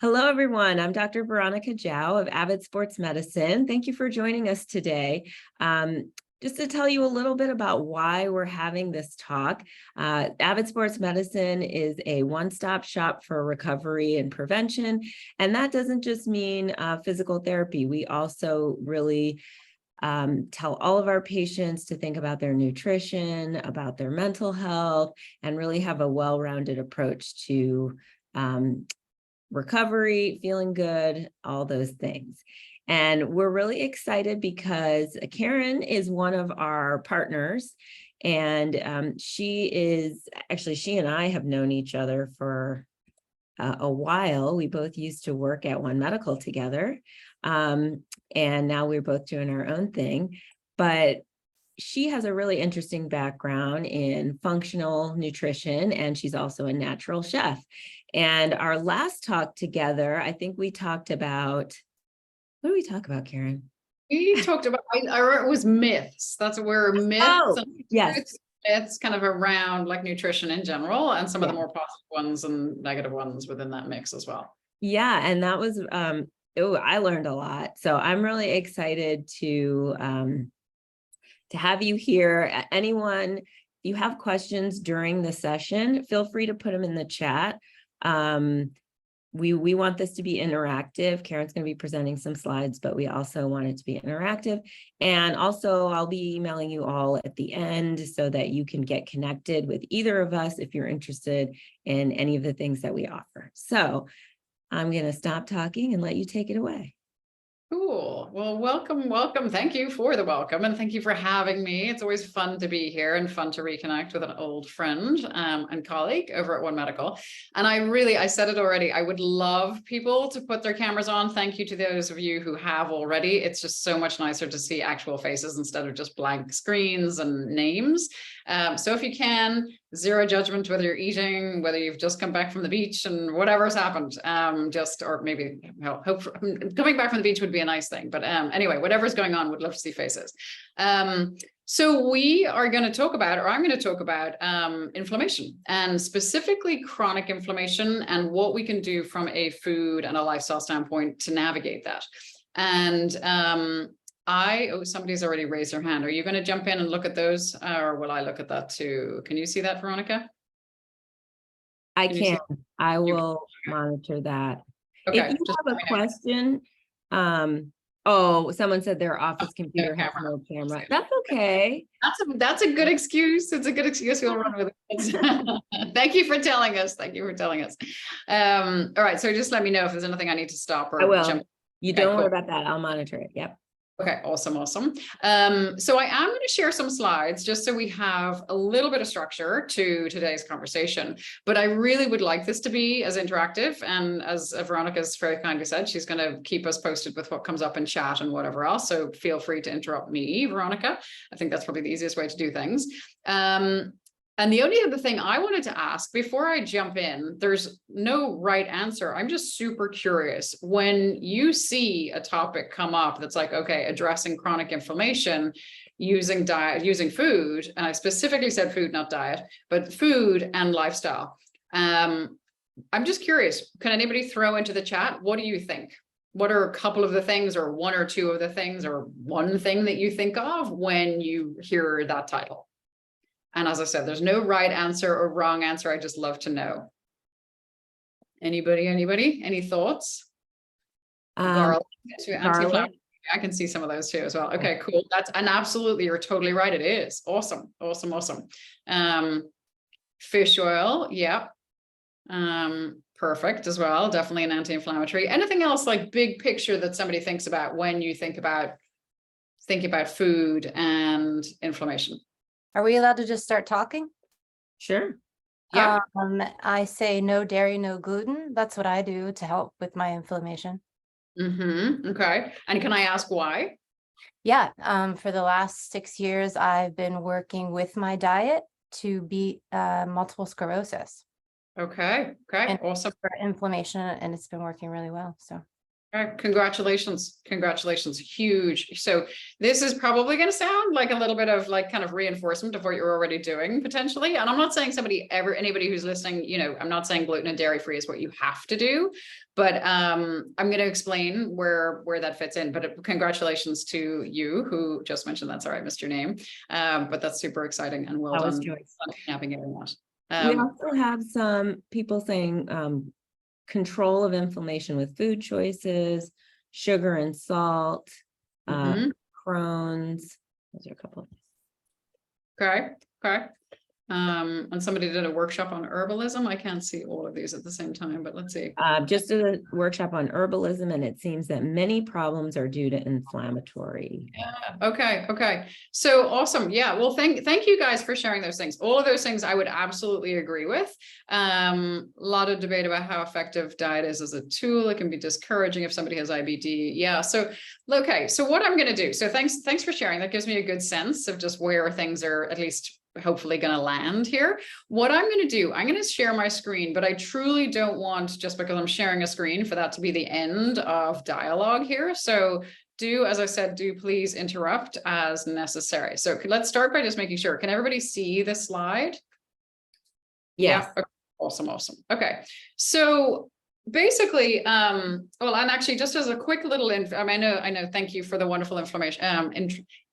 Hello, everyone. I'm Dr. Veronica Zhao of Avid Sports Medicine. Thank you for joining us today. Just to tell you a little bit about why we're having this talk, Avid Sports Medicine is a one-stop shop for recovery and prevention, and that doesn't just mean physical therapy. We also really tell all of our patients to think about their nutrition, about their mental health, and really have a well-rounded approach to recovery, feeling good, all those things. And we're really excited because Karen is one of our partners, and she and I have known each other for a while. We both used to work at One Medical together, and now we're both doing our own thing. But she has a really interesting background in functional nutrition, and she's also a natural chef. And our last talk together, I think we talked about, what did we talk about, Karen? We talked about, I wrote it was myths. That's where myths. Oh, yes. Myths kind of around like nutrition in general, and some of the more positive ones and negative ones within that mix as well. Yeah, and that was, I learned a lot. So I'm really excited to have you here. Anyone, if you have questions during the session, feel free to put them in the chat. We want this to be interactive. Karen's going to be presenting some slides, but we also want it to be interactive. And also, I'll be emailing you all at the end so that you can get connected with either of us if you're interested in any of the things that we offer. So I'm going to stop talking and let you take it away. Cool. Well, welcome. Thank you for the welcome, and thank you for having me. It's always fun to be here and fun to reconnect with an old friend and colleague over at One Medical. And I said it already, I would love people to put their cameras on. Thank you to those of you who have already. It's just so much nicer to see actual faces instead of just blank screens and names. So if you can, zero judgment, whether you're eating, whether you've just come back from the beach and whatever's happened, or maybe coming back from the beach would be a nice thing. But anyway, whatever's going on, would love to see faces. So we are going to talk about, or I'm going to talk about inflammation, and specifically chronic inflammation, and what we can do from a food and a lifestyle standpoint to navigate that. And somebody's already raised their hand. Are you going to jump in and look at those, or will I look at that too? Can you see that, Veronica? I can. I will monitor that. Okay, if you have a question, someone said their office computer has no camera. That's okay. That's a good excuse. It's a good excuse. We'll run with it. Thank you for telling us. All right. So just let me know if there's anything I need to stop or I will. jump. You don't worry about that. I'll monitor it. Yep. Okay, awesome. So I am going to share some slides just so we have a little bit of structure to today's conversation, but I really would like this to be as interactive. And as Veronica's very kindly said, she's going to keep us posted with what comes up in chat and whatever else. So feel free to interrupt me, Veronica. I think that's probably the easiest way to do things. And the only other thing I wanted to ask before I jump in, there's no right answer. I'm just super curious. When you see a topic come up that's like, okay, addressing chronic inflammation using diet, using food, and I specifically said food, not diet, but food and lifestyle. I'm just curious, can anybody throw into the chat? What do you think? What are a couple of the things, or one or two of the things, or one thing that you think of when you hear that title? And as I said, there's no right answer or wrong answer. I just love to know. Anybody? Any thoughts? Garlic, I can see some of those too as well. Okay, cool. And absolutely, you're totally right. It is awesome. Fish oil, yeah. Perfect as well. Definitely an anti-inflammatory. Anything else like big picture that somebody thinks about when you think about food and inflammation? Are we allowed to just start talking? Sure. Yeah. I say no dairy, no gluten. That's what I do to help with my inflammation. Okay. And can I ask why? Yeah. For the last 6 years, I've been working with my diet to beat multiple sclerosis. Okay. And Awesome. for inflammation, and it's been working really well. So. Congratulations. Congratulations. Huge. So this is probably going to sound like a little bit of like kind of reinforcement of what you're already doing potentially. And I'm not saying anybody who's listening, you know, I'm not saying gluten and dairy free is what you have to do, but I'm going to explain where that fits in. But congratulations to you who just mentioned that's all right, missed your name. But that's super exciting and well done navigating that. We also have some people saying control of inflammation with food choices, sugar and salt, Crohn's. Those are a couple. Okay. And somebody did a workshop on herbalism. I can't see all of these at the same time, but let's see. Just did a workshop on herbalism, and it seems that many problems are due to inflammatory. Yeah. Okay. So awesome. Yeah. Well, thank you guys for sharing those things. All of those things I would absolutely agree with. A lot of debate about how effective diet is as a tool. It can be discouraging if somebody has IBD. Yeah. So, okay. So what I'm going to do. So thanks for sharing. That gives me a good sense of just where things are at least hopefully going to land here. What I'm going to do, I'm going to share my screen, but I truly don't want, just because I'm sharing a screen, for that to be the end of dialogue here. So as I said, do please interrupt as necessary. So let's start by just making sure. Can everybody see the slide? Yes. Yeah. Okay. Awesome. Okay. So basically, well, and actually just as a quick little, I know, thank you for the wonderful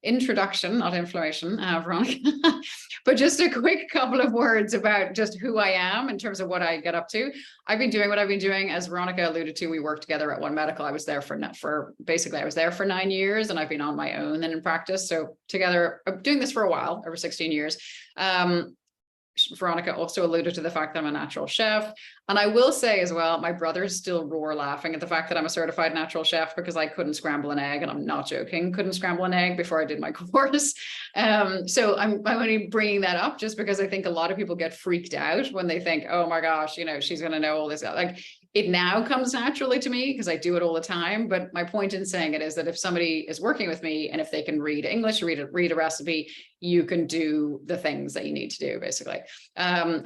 introduction, not inflammation, Veronica, but just a quick couple of words about just who I am in terms of what I get up to. I've been doing what I've been doing, as Veronica alluded to. We worked together at One Medical. I was there for 9 years, and I've been on my own then in practice. So together, I'm doing this for a while, over 16 years. Veronica also alluded to the fact that I'm a natural chef. And I will say as well, my brothers still roar laughing at the fact that I'm a certified natural chef because I couldn't scramble an egg, and I'm not joking, couldn't scramble an egg before I did my course. So I'm only bringing that up just because I think a lot of people get freaked out when they think, oh my gosh, you know, she's going to know all this. Like, it now comes naturally to me because I do it all the time. But my point in saying it is that if somebody is working with me and if they can read English, read a recipe, you can do the things that you need to do, basically. I'm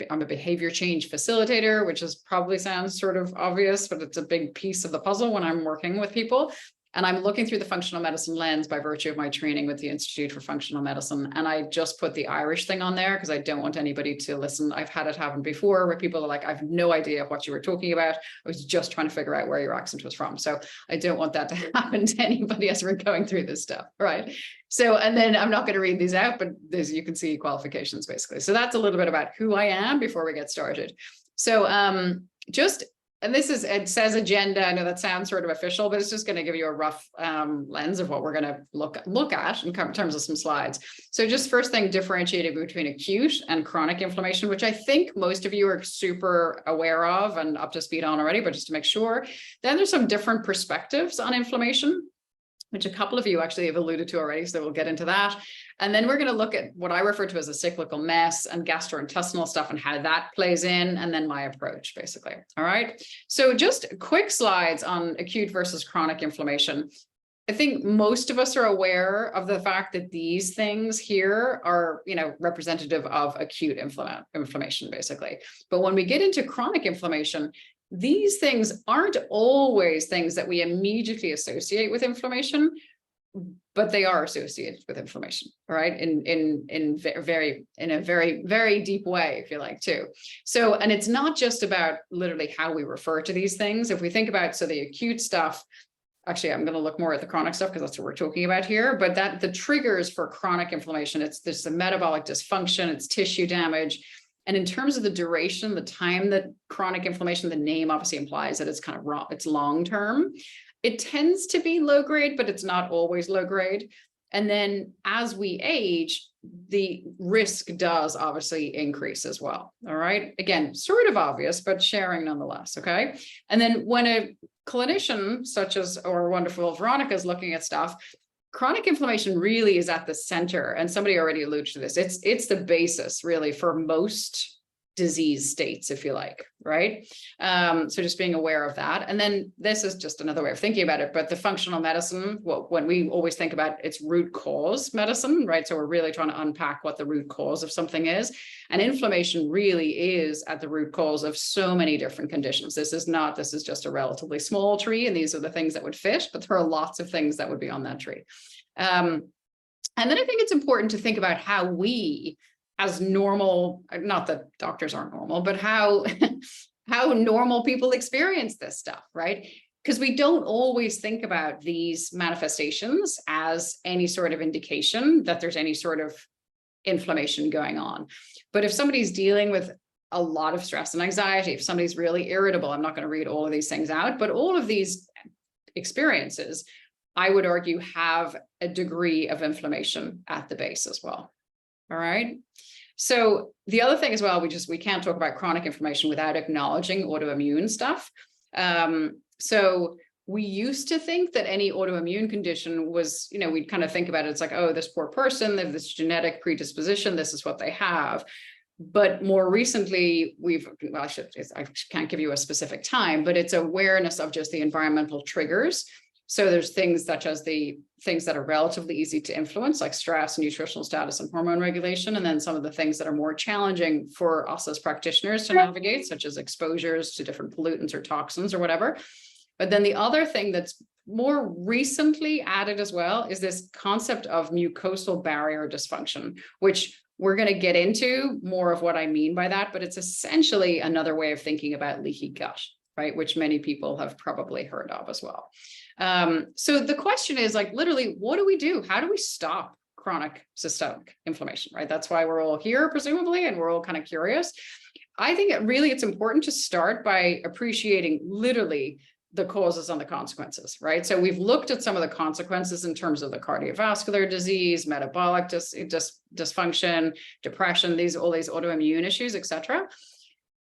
a behavior change facilitator, which probably sounds sort of obvious, but it's a big piece of the puzzle when I'm working with people. And I'm looking through the functional medicine lens by virtue of my training with the Institute for Functional Medicine. And I just put the Irish thing on there because I don't want anybody to listen. I've had it happen before where people are like, I have no idea what you were talking about. I was just trying to figure out where your accent was from. So I don't want that to happen to anybody as we're going through this stuff. Right. So, and then I'm not going to read these out, but you can see qualifications basically. So that's a little bit about who I am before we get started. So and it says agenda. I know that sounds sort of official, but it's just going to give you a rough lens of what we're going to look at in terms of some slides. So just first thing, differentiating between acute and chronic inflammation, which I think most of you are super aware of and up to speed on already, but just to make sure. Then there's some different perspectives on inflammation, which a couple of you actually have alluded to already, so we'll get into that. And then we're going to look at what I refer to as a cyclical mess and gastrointestinal stuff and how that plays in, and then my approach, basically. All right. So just quick slides on acute versus chronic inflammation. I think most of us are aware of the fact that these things here are, representative of acute inflammation, basically. But when we get into chronic inflammation, these things aren't always things that we immediately associate with inflammation, but they are associated with inflammation, all right, in a very, very deep way, if you like, too. So, and it's not just about literally how we refer to these things. If we think about, so the acute stuff, actually, I'm going to look more at the chronic stuff because that's what we're talking about here, but that the triggers for chronic inflammation, there's a metabolic dysfunction, it's tissue damage. And in terms of the duration, the time that chronic inflammation, the name obviously implies that it's kind of raw, it's long-term. It tends to be low grade, but it's not always low grade. And then as we age, the risk does obviously increase as well. All right. Again, sort of obvious, but sharing nonetheless. Okay. And then when a clinician such as our wonderful Veronica is looking at stuff, chronic inflammation really is at the center. And somebody already alluded to this. It's the basis really for most disease states, if you like, right? So just being aware of that. And then this is just another way of thinking about it, but the functional medicine, when we always think about its root cause medicine, right? So we're really trying to unpack what the root cause of something is. And inflammation really is at the root cause of so many different conditions. This is just a relatively small tree, and these are the things that would fit, but there are lots of things that would be on that tree. And then I think it's important to think about how we, as normal, not that doctors aren't normal, but how normal people experience this stuff, right? Because we don't always think about these manifestations as any sort of indication that there's any sort of inflammation going on. But if somebody's dealing with a lot of stress and anxiety, if somebody's really irritable, I'm not going to read all of these things out, but all of these experiences, I would argue, have a degree of inflammation at the base as well. All right. So the other thing as well, we can't talk about chronic inflammation without acknowledging autoimmune stuff. So we used to think that any autoimmune condition was, we'd kind of think about it. It's like, oh, this poor person, they have this genetic predisposition. This is what they have. But more recently, I can't give you a specific time, but it's awareness of just the environmental triggers. So there's things such as the things that are relatively easy to influence, like stress, nutritional status, and hormone regulation. And then some of the things that are more challenging for us as practitioners to navigate, such as exposures to different pollutants or toxins or whatever. But then the other thing that's more recently added as well is this concept of mucosal barrier dysfunction, which we're going to get into more of what I mean by that. But it's essentially another way of thinking about leaky gut, right? Which many people have probably heard of as well. So the question is, like, literally, what do we do? How do we stop chronic systemic inflammation, right? That's why we're all here, presumably, and we're all kind of curious. I think it's important to start by appreciating literally the causes and the consequences, right? So we've looked at some of the consequences in terms of the cardiovascular disease, metabolic dysfunction, depression, all these autoimmune issues, etc.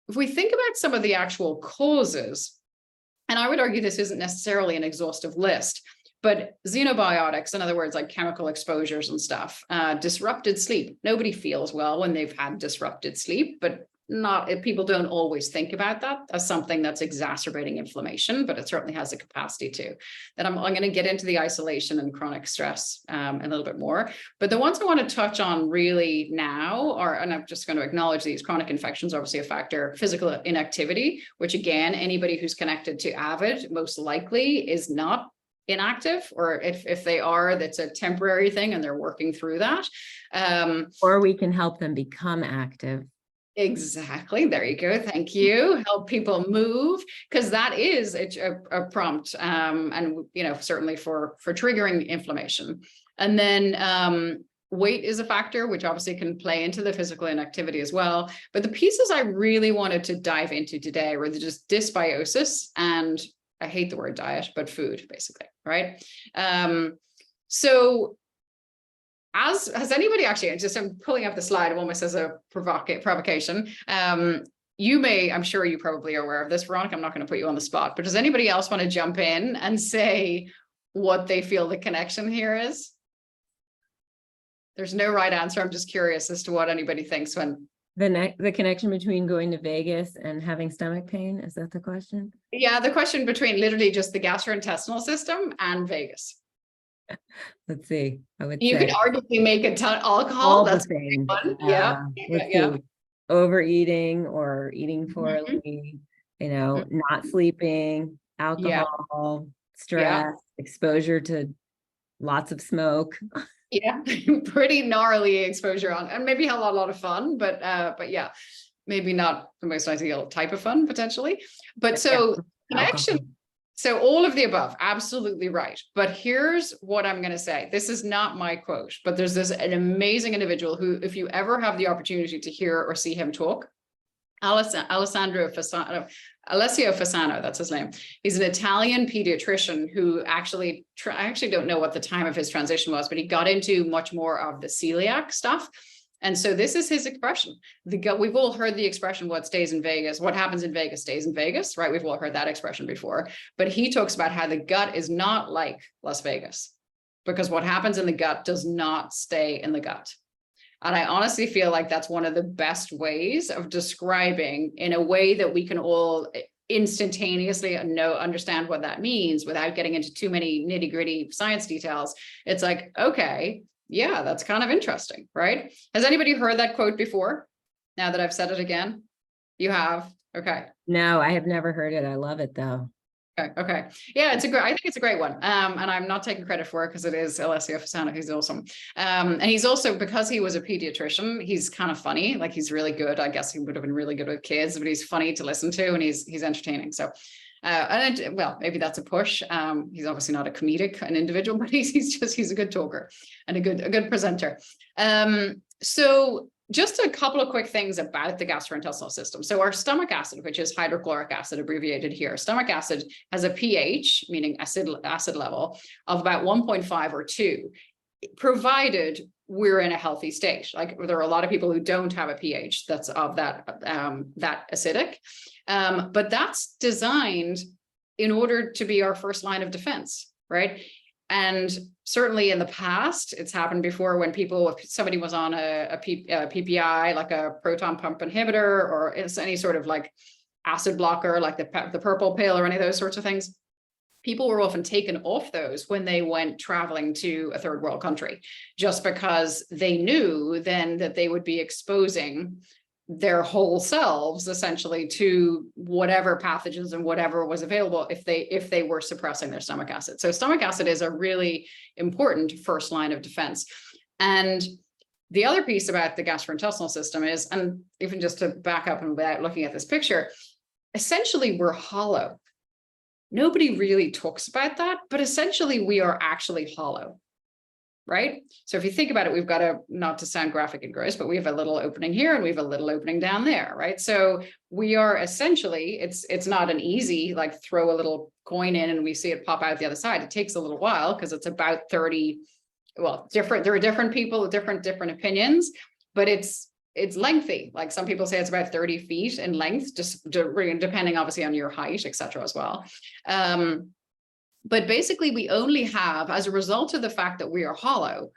If we think about some of the actual causes, and I would argue this isn't necessarily an exhaustive list, but xenobiotics, in other words, like chemical exposures and stuff, disrupted sleep. Nobody feels well when they've had disrupted sleep, but people don't always think about that as something that's exacerbating inflammation, but it certainly has the capacity to. Then I'm going to get into the isolation and chronic stress a little bit more. But the ones I want to touch on really now are, and I'm just going to acknowledge these: chronic infections, obviously a factor; physical inactivity, which again, anybody who's connected to Avid most likely is not inactive, or if they are, that's a temporary thing and they're working through that. Or we can help them become active. Exactly. There you go. Thank you. Help people move, because that is a prompt, and certainly for triggering inflammation. And then weight is a factor, which obviously can play into the physical inactivity as well. But the pieces I really wanted to dive into today were just dysbiosis, and I hate the word diet, but food, basically, right? So has anybody actually, I'm pulling up the slide almost as a provocation. I'm sure you probably are aware of this, Veronica. I'm not going to put you on the spot, but does anybody else want to jump in and say what they feel the connection here is? There's no right answer. I'm just curious as to what anybody thinks when. The connection between going to Vegas and having stomach pain, is that the question? Yeah, the question between literally just the gastrointestinal system and Vegas. Let's see. You could arguably make a ton of alcohol. All that's the things. fun. Yeah. See. Overeating or eating poorly, not sleeping, alcohol, stress, exposure to lots of smoke. Yeah, pretty gnarly exposure on, and maybe a lot of fun, but yeah, maybe not the most ideal type of fun potentially. But so connection. So all of the above, absolutely right. But here's what I'm going to say. This is not my quote, but there's an amazing individual who, if you ever have the opportunity to hear or see him talk, Alessio Fasano, that's his name. He's an Italian pediatrician who I actually don't know what the time of his transition was, but he got into much more of the celiac stuff. And so this is his expression. The gut, we've all heard the expression, what stays in Vegas, what happens in Vegas stays in Vegas, right? We've all heard that expression before, but he talks about how the gut is not like Las Vegas, because what happens in the gut does not stay in the gut. And I honestly feel like that's one of the best ways of describing in a way that we can all instantaneously understand what that means without getting into too many nitty-gritty science details. It's like, okay, yeah, that's kind of interesting, right? Has anybody heard that quote before? Now that I've said it again? You have? Okay. No, I have never heard it. I love it though. Okay. Yeah, I think it's a great one. And I'm not taking credit for it because it is Alessio Fasano. He's awesome. And he's also, because he was a pediatrician, he's kind of funny. Like, he's really good. I guess he would have been really good with kids, but he's funny to listen to, and he's entertaining. So, well, maybe that's a push. He's obviously not an individual, but he's a good talker and a good presenter. So just a couple of quick things about the gastrointestinal system. So our stomach acid, which is hydrochloric acid abbreviated here, stomach acid has a pH, meaning acid level, of about 1.5 or 2, provided we're in a healthy state. Like, there are a lot of people who don't have a pH that's of that acidic, but that's designed in order to be our first line of defense, right? And certainly in the past, it's happened before when if somebody was on a PPI, like a proton pump inhibitor, or it's any sort of like acid blocker, like the purple pill or any of those sorts of things, people were often taken off those when they went traveling to a third world country, just because they knew then that they would be exposing their whole selves essentially to whatever pathogens and whatever was available if they were suppressing their stomach acid. So stomach acid is a really important first line of defense. And the other piece about the gastrointestinal system is, and even just to back up and without looking at this picture, essentially we're hollow. Nobody really talks about that, but essentially we are actually hollow. Right? So if you think about it, we've got not to sound graphic and gross, but we have a little opening here and we have a little opening down there, right? So we are essentially, it's not an easy, like, throw a little coin in and we see it pop out the other side. It takes a little while because it's about 30, well, there are different people with different opinions, but it's lengthy. Like, some people say it's about 30 feet in length, just depending obviously on your height, et cetera, as well. But basically, we only have, as a result of the fact that we are hollow,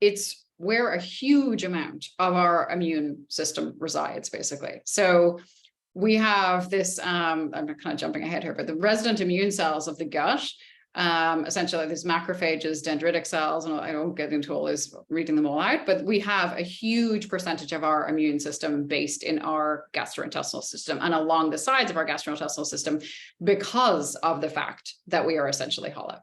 it's where a huge amount of our immune system resides, basically. So we have this, I'm kind of jumping ahead here, but the resident immune cells of the gut, essentially these macrophages, dendritic cells, and I don't get into all this, reading them all out, but we have a huge percentage of our immune system based in our gastrointestinal system and along the sides of our gastrointestinal system, because of the fact that we are essentially hollow.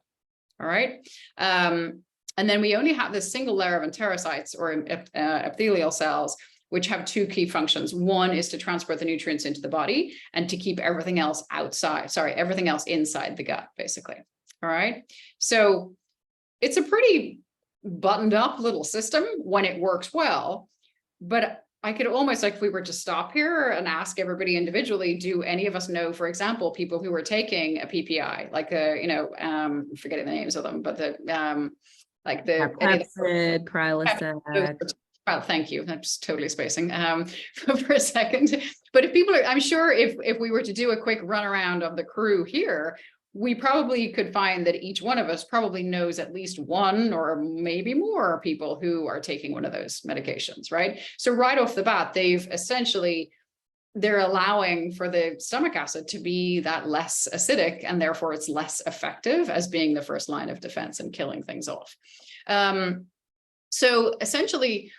All right. And then we only have this single layer of enterocytes, or epithelial cells, which have two key functions. One is to transport the nutrients into the body and to keep everything else inside the gut, basically. All right. So it's a pretty buttoned up little system when it works well, but I could almost, like, if we were to stop here and ask everybody individually, do any of us know, for example, people who are taking a PPI, like I'm forgetting the names of them, but like the Pepsid, Prilosec. Well, thank you. I'm just totally spacing for a second. But if people are, I'm sure if we were to do a quick run around of the crew here, we probably could find that each one of us probably knows at least one or maybe more people who are taking one of those medications, right? So right off the bat, they're allowing for the stomach acid to be that less acidic, and therefore it's less effective as being the first line of defense and killing things off. So essentially,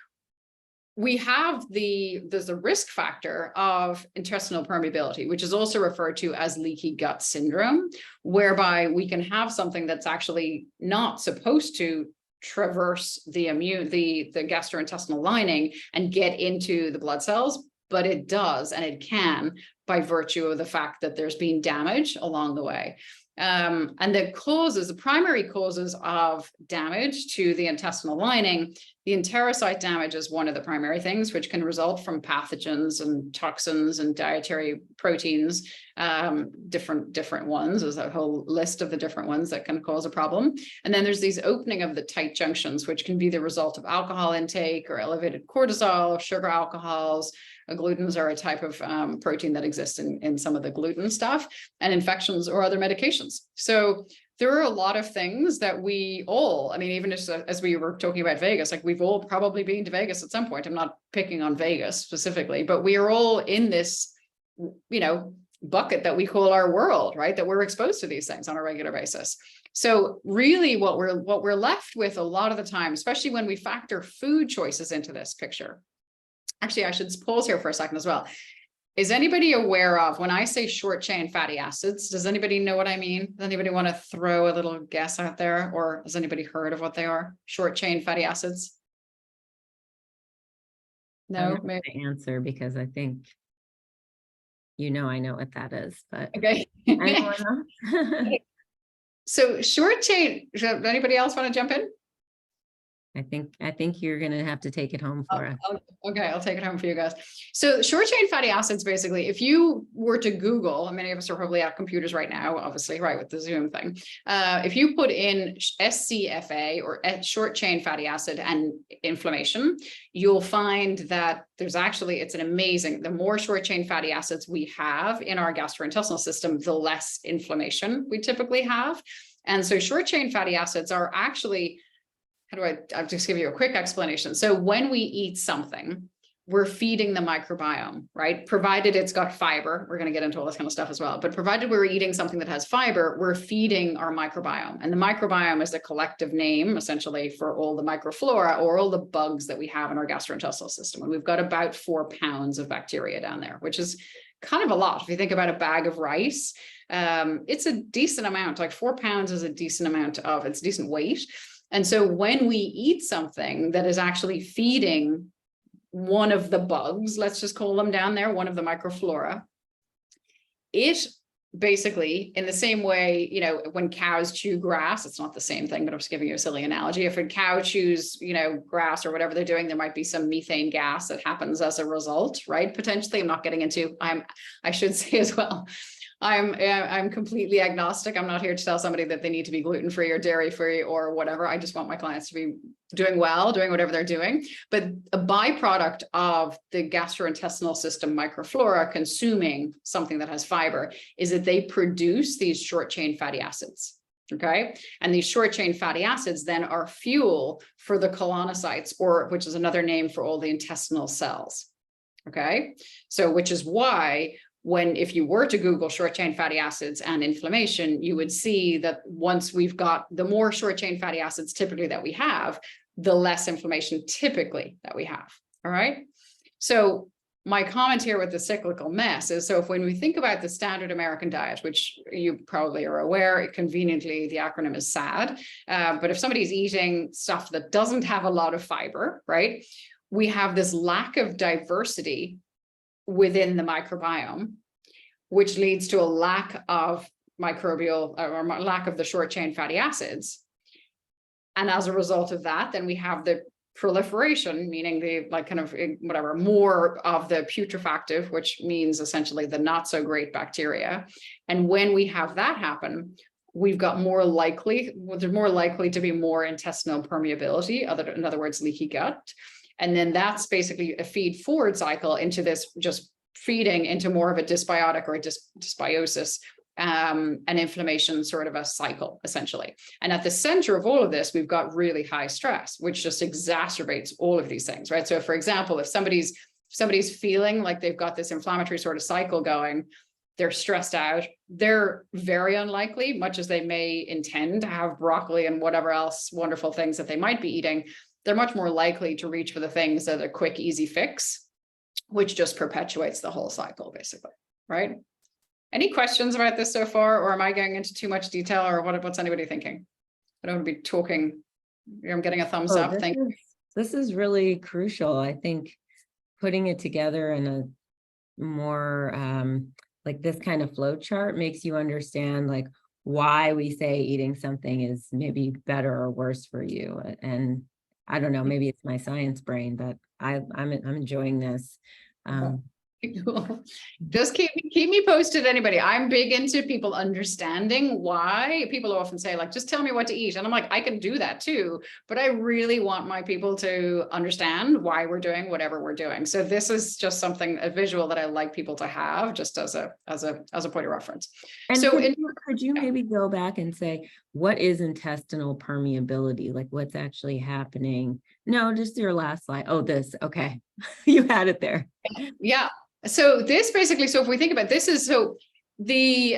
there's a risk factor of intestinal permeability, which is also referred to as leaky gut syndrome, whereby we can have something that's actually not supposed to traverse the gastrointestinal lining and get into the blood cells, but it does, and it can, by virtue of the fact that there's been damage along the way. And the primary causes of damage to the intestinal lining, the enterocyte damage is one of the primary things, which can result from pathogens and toxins and dietary proteins, different ones. There's a whole list of the different ones that can cause a problem. And then there's these opening of the tight junctions, which can be the result of alcohol intake or elevated cortisol, sugar alcohols. Glutens are a type of protein that exists in some of the gluten stuff, and infections or other medications. So there are a lot of things that we all, I mean, even as we were talking about Vegas, like we've all probably been to Vegas at some point. I'm not picking on Vegas specifically, but we are all in this, you know, bucket that we call our world, right? That we're exposed to these things on a regular basis. So really what we're left with a lot of the time, especially when we factor food choices into this picture. Actually, I should pause here for a second as well. Is anybody aware of, when I say short chain fatty acids, does anybody know what I mean? Does anybody want to throw a little guess out there, or has anybody heard of what they are? Short chain fatty acids? No, I'm not maybe. gonna answer because I think, you know, I know what that is, but Okay. anyone else? So short chain, does anybody else want to jump in? I think you're gonna have to take it home for us. Okay, I'll take it home for you guys. So short chain fatty acids, basically, if you were to Google, many of us are probably at computers right now, obviously, right, with the Zoom thing. If you put in SCFA or short chain fatty acid and inflammation, you'll find that there's actually, it's an amazing, the more short chain fatty acids we have in our gastrointestinal system, the less inflammation we typically have. And so short chain fatty acids are actually, I'll just give you a quick explanation. So when we eat something, we're feeding the microbiome, right? Provided it's got fiber, we're going to get into all this kind of stuff as well, but provided we're eating something that has fiber, we're feeding our microbiome. And the microbiome is the collective name, essentially, for all the microflora or all the bugs that we have in our gastrointestinal system. And we've got about 4 pounds of bacteria down there, which is kind of a lot. If you think about a bag of rice, it's a decent amount, like 4 pounds is a decent amount of, it's a decent weight. And so when we eat something that is actually feeding one of the bugs, let's just call them down there, one of the microflora, it basically, in the same way, you know, when cows chew grass, it's not the same thing, but I'm just giving you a silly analogy. If a cow chews, you know, grass or whatever they're doing, there might be some methane gas that happens as a result, right? Potentially, I'm not getting into, I should say as well, I'm completely agnostic. I'm not here to tell somebody that they need to be gluten-free or dairy-free or whatever. I just want my clients to be doing well, doing whatever they're doing. But a byproduct of the gastrointestinal system microflora consuming something that has fiber is that they produce these short-chain fatty acids. Okay. And these short chain fatty acids then are fuel for the colonocytes, or which is another name for all the intestinal cells. Okay. So which is why if you were to Google short chain fatty acids and inflammation, you would see that once we've got the more short chain fatty acids typically that we have, the less inflammation typically that we have. All right. So my comment here with the cyclical mess is, so if when we think about the standard American diet, which you probably are aware, conveniently, the acronym is SAD. But if somebody's eating stuff that doesn't have a lot of fiber, right, we have this lack of diversity within the microbiome, which leads to a lack of microbial or lack of the short chain fatty acids. And as a result of that, then we have the proliferation, meaning the like kind of whatever, more of the putrefactive, which means essentially the not so great bacteria. And when we have that happen, we've got more likely, there's more likely to be more intestinal permeability, in other words, leaky gut. And then that's basically a feed forward cycle into this, just feeding into more of a dysbiotic or a dysbiosis and inflammation sort of a cycle, essentially. And at the center of all of this, we've got really high stress, which just exacerbates all of these things, right? So for example, if somebody's feeling like they've got this inflammatory sort of cycle going, they're stressed out, they're very unlikely, much as they may intend to have broccoli and whatever else wonderful things that they might be eating, they're much more likely to reach for the things that are a quick, easy fix, which just perpetuates the whole cycle, basically, right? Any questions about this so far, or am I going into too much detail, or what's anybody thinking? I don't want to be talking. I'm getting a thumbs up. Thank you. This is really crucial. I think putting it together in a more like this kind of flow chart makes you understand like why we say eating something is maybe better or worse for you. And I don't know, maybe it's my science brain, but I'm enjoying this. Okay. Cool. Just keep me posted, anybody. I'm big into people understanding why. People often say, like, just tell me what to eat. And I'm like, I can do that too, but I really want my people to understand why we're doing whatever we're doing. So this is just something, a visual that I like people to have just as a point of reference. And So could you maybe go back and say, what is intestinal permeability? Like, what's actually happening? No, just your last slide. Oh, this. Okay. You had it there. yeah. So this basically, so if we think about this is so the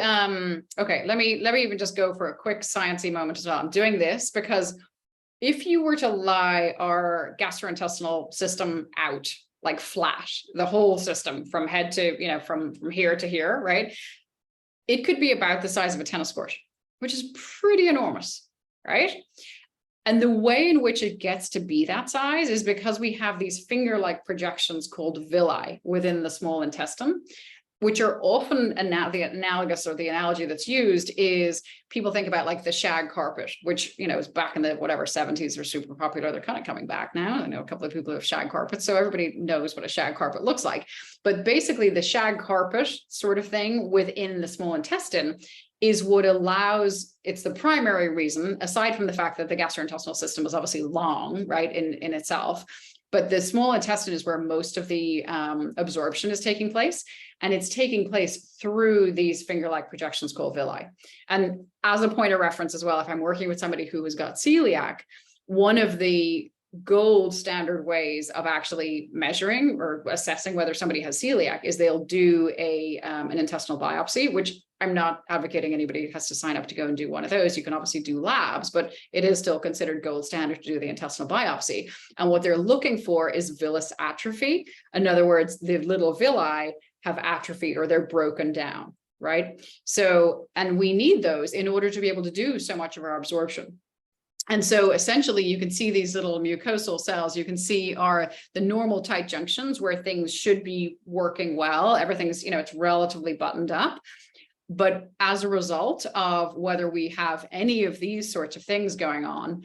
okay, let me even just go for a quick sciencey moment as well. I'm doing this because if you were to lie our gastrointestinal system out like flat, the whole system from head to, you know, from here to here, right? It could be about the size of a tennis court, which is pretty enormous, right? And the way in which it gets to be that size is because we have these finger-like projections called villi within the small intestine, which are often the analogous, or the analogy that's used is people think about like the shag carpet, which, you know, is back in the whatever 70s are super popular. They're kind of coming back now. I know a couple of people who have shag carpets, so everybody knows what a shag carpet looks like. But basically the shag carpet sort of thing within the small intestine is what allows, it's the primary reason, aside from the fact that the gastrointestinal system is obviously long, right, in itself, but the small intestine is where most of the absorption is taking place. And it's taking place through these finger-like projections called villi. And as a point of reference as well, if I'm working with somebody who has got celiac, one of the gold standard ways of actually measuring or assessing whether somebody has celiac is they'll do an intestinal biopsy, which I'm not advocating anybody has to sign up to go and do one of those. You can obviously do labs, but it is still considered gold standard to do the intestinal biopsy. And what they're looking for is villus atrophy. In other words, the little villi have atrophied or they're broken down, right? So, and we need those in order to be able to do so much of our absorption. And so essentially you can see these little mucosal cells, you can see the normal tight junctions where things should be working well. Everything's, you know, it's relatively buttoned up. But as a result of whether we have any of these sorts of things going on,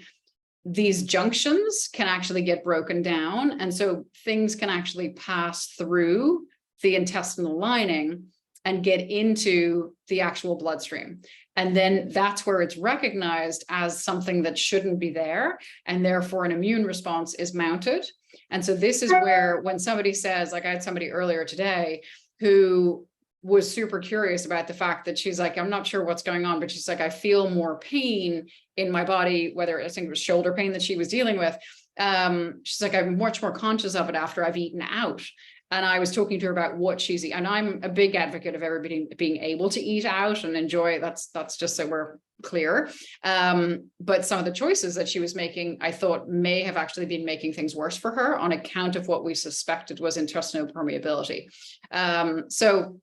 these junctions can actually get broken down. And so things can actually pass through the intestinal lining and get into the actual bloodstream. And then that's where it's recognized as something that shouldn't be there. And therefore an immune response is mounted. And so this is where, when somebody says, like I had somebody earlier today who was super curious about the fact that she's like, I'm not sure what's going on, but she's like, I feel more pain in my body, whether I think it was shoulder pain that she was dealing with. She's like, I'm much more conscious of it after I've eaten out. And I was talking to her about what she's eating. And I'm a big advocate of everybody being able to eat out and enjoy it. That's just so we're clear. But some of the choices that she was making, I thought may have actually been making things worse for her on account of what we suspected was intestinal permeability. So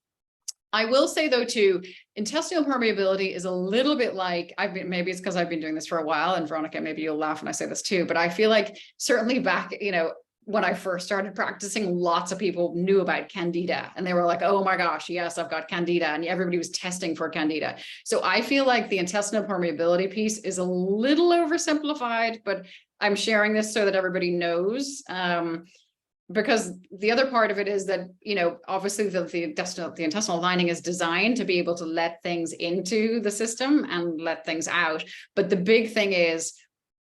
I will say though, too, intestinal permeability is a little bit like, maybe it's because I've been doing this for a while, and Veronica, maybe you'll laugh when I say this too, but I feel like certainly back, you know, when I first started practicing, lots of people knew about candida and they were like, oh my gosh, yes, I've got candida. And everybody was testing for candida. So I feel like the intestinal permeability piece is a little oversimplified, but I'm sharing this so that everybody knows. Because the other part of it is that, you know, obviously the intestinal lining is designed to be able to let things into the system and let things out. But the big thing is,